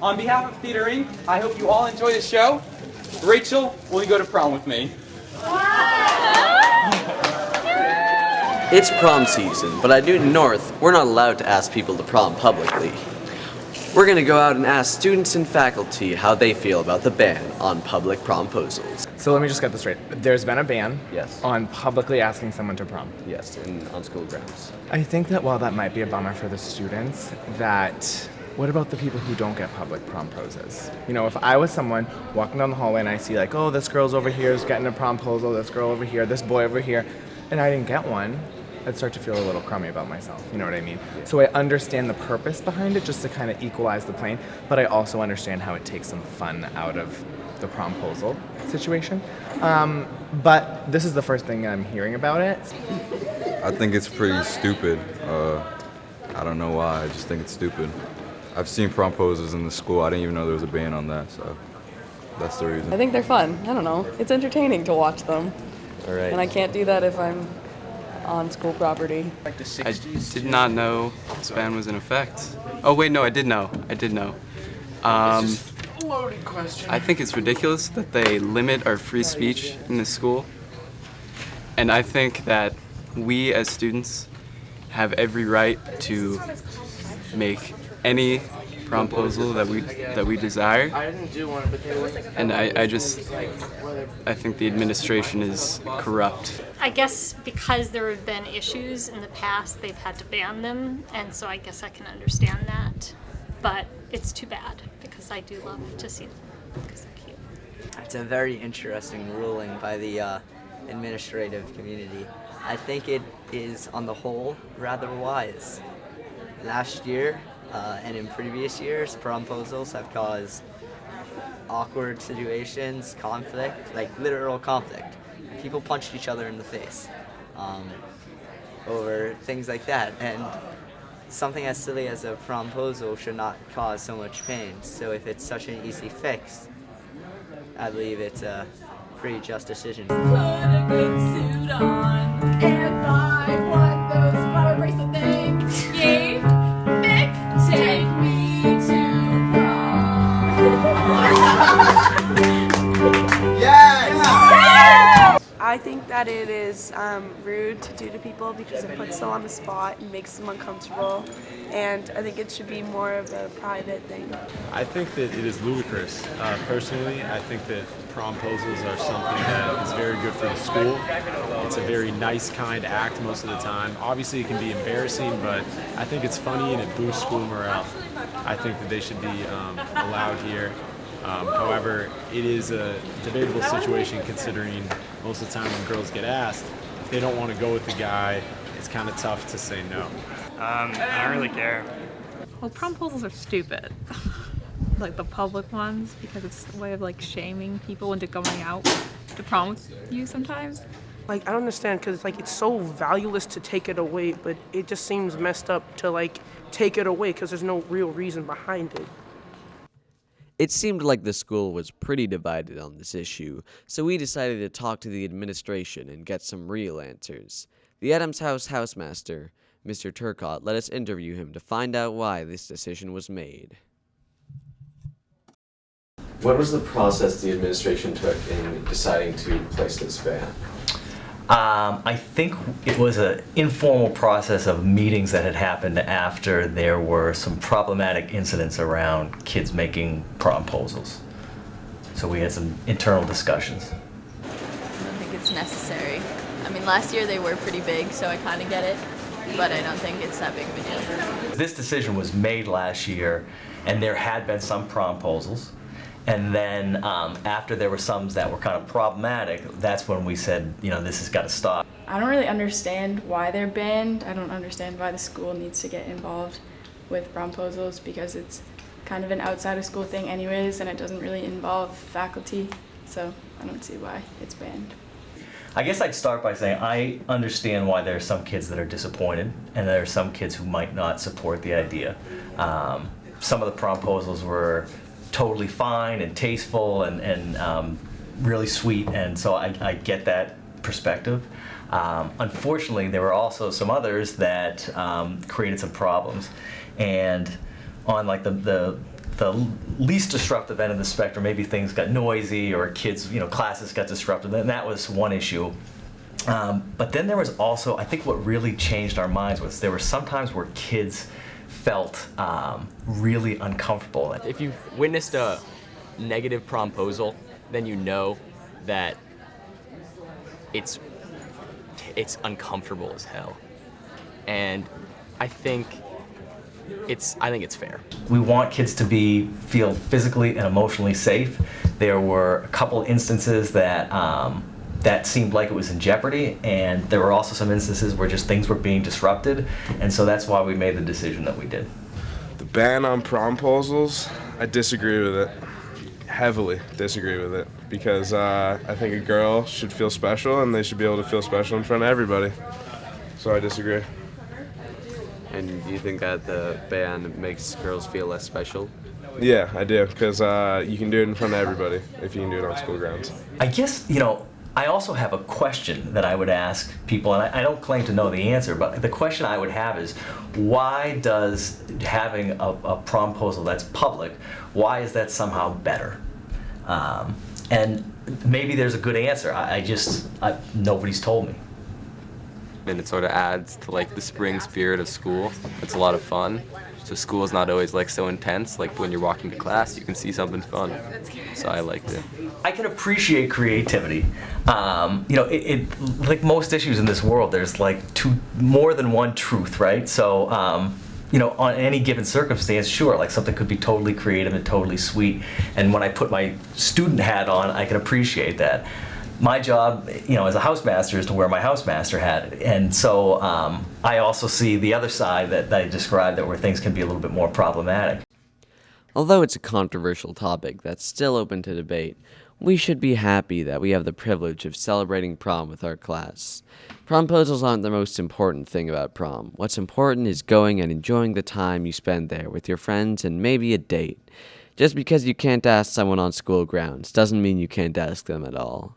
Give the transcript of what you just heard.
On behalf of Theater Inc., I hope you all enjoy the show. Rachel, will you go to prom with me? It's prom season, but at Newton North, we're not allowed to ask people to prom publicly. We're going to go out and ask students and faculty how they feel about the ban on public promposals. So let me just get this straight. There's been a ban Yes. on publicly asking someone to prom. Yes, on school grounds. I think that while that might be a bummer for the students, that what about the people who don't get public promposals? You know, if I was someone walking down the hallway and I see like, oh, this girl's over here is getting a promposal, this girl over here, this boy over here, and I didn't get one, I'd start to feel a little crummy about myself, you know what I mean? So I understand the purpose behind it, just to kind of equalize the playing, but I also understand how it takes some fun out of the promposal situation. But this is the first thing I'm hearing about it. I think it's pretty stupid. I don't know why, I just think it's stupid. I've seen promposals in the school, I didn't even know there was a ban on that, so that's the reason. I think they're fun. I don't know. It's entertaining to watch them. All right. And I can't do that if I'm on school property. I did not know this ban was in effect. Oh wait, no, I did know. Loaded question. I think it's ridiculous that they limit our free speech in this school. And I think that we as students have every right to make any promposal that we desire. And I think the administration is corrupt. I guess because there have been issues in the past, they've had to ban them, and so I guess I can understand that. But it's too bad, because I do love to see them, because they're cute. It's a very interesting ruling by the administrative community. I think it is, on the whole, rather wise. Last year, and in previous years, promposals have caused awkward situations, conflict, like literal conflict. People punched each other in the face over things like that, and something as silly as a promposal should not cause so much pain. So if it's such an easy fix, I believe it's a pretty just decision. Put a good suit on and buy one of those flower bracelet things. Yay! Nick, take me to prom. Yes! I think that it is rude to do to people because it puts them on the spot and makes them uncomfortable, and I think it should be more of a private thing. I think that it is ludicrous. Personally, I think that promposals are something that is very good for the school. It's a very nice, kind act most of the time. Obviously, it can be embarrassing, but I think it's funny and it boosts school morale. I think that they should be allowed here. However, it is a debatable situation considering most of the time when girls get asked, if they don't want to go with the guy, it's kind of tough to say no. I don't really care. Well, promposals are stupid. Like the public ones, because it's a way of like shaming people into going out to prom with you sometimes. Like, I don't understand, because like it's so valueless to take it away, but it just seems messed up to like take it away because there's no real reason behind it. It seemed like the school was pretty divided on this issue, so we decided to talk to the administration and get some real answers. The Adams House housemaster, Mr. Turcott, let us interview him to find out why this decision was made. What was the process the administration took in deciding to place this ban? I think it was an informal process of meetings that had happened after there were some problematic incidents around kids making promposals. So we had some internal discussions. I don't think it's necessary. I mean, last year they were pretty big, so I kind of get it, but I don't think it's that big of a deal. This decision was made last year, and there had been some promposals. And then after there were some that were kind of problematic, that's when we said, you know, this has got to stop. I don't really understand why they're banned. I don't understand why the school needs to get involved with promposals because it's kind of an outside of school thing anyways, and it doesn't really involve faculty, so I don't see why it's banned. I guess I'd start by saying I understand why there are some kids that are disappointed, and there are some kids who might not support the idea. Some of the promposals were totally fine and tasteful and really sweet, and so I get that perspective. Unfortunately, there were also some others that created some problems, and on like the the least disruptive end of the spectrum. Maybe things got noisy or kids, classes got disrupted, and that was one issue. But then there was also, I think what really changed our minds was there were some times where kids felt really uncomfortable. If you've witnessed a negative promposal, then you know that it's uncomfortable as hell. And I think it's fair. We want kids to feel physically and emotionally safe. There were a couple instances that that seemed like it was in jeopardy, and there were also some instances where just things were being disrupted, and so that's why we made the decision that we did. The ban on promposals, I disagree with it. Heavily disagree with it, because I think a girl should feel special, and they should be able to feel special in front of everybody. So I disagree. And do you think that the ban makes girls feel less special? Yeah, I do, because you can do it in front of everybody if you can do it on school grounds. I guess, I also have a question that I would ask people, and I don't claim to know the answer, but the question I would have is, why does having a promposal that's public, why is that somehow better? And maybe there's a good answer. Nobody's told me. And it sort of adds to like the spring spirit of school. It's a lot of fun. So school is not always like so intense. Like when you're walking to class, you can see something fun. So I liked it. I can appreciate creativity. Like most issues in this world, there's like more than one truth, right? So, on any given circumstance, sure, like something could be totally creative and totally sweet. And when I put my student hat on, I can appreciate that. My job, as a housemaster is to wear my housemaster hat. And so I also see the other side that I described, where things can be a little bit more problematic. Although it's a controversial topic that's still open to debate, we should be happy that we have the privilege of celebrating prom with our class. Promposals aren't the most important thing about prom. What's important is going and enjoying the time you spend there with your friends and maybe a date. Just because you can't ask someone on school grounds doesn't mean you can't ask them at all.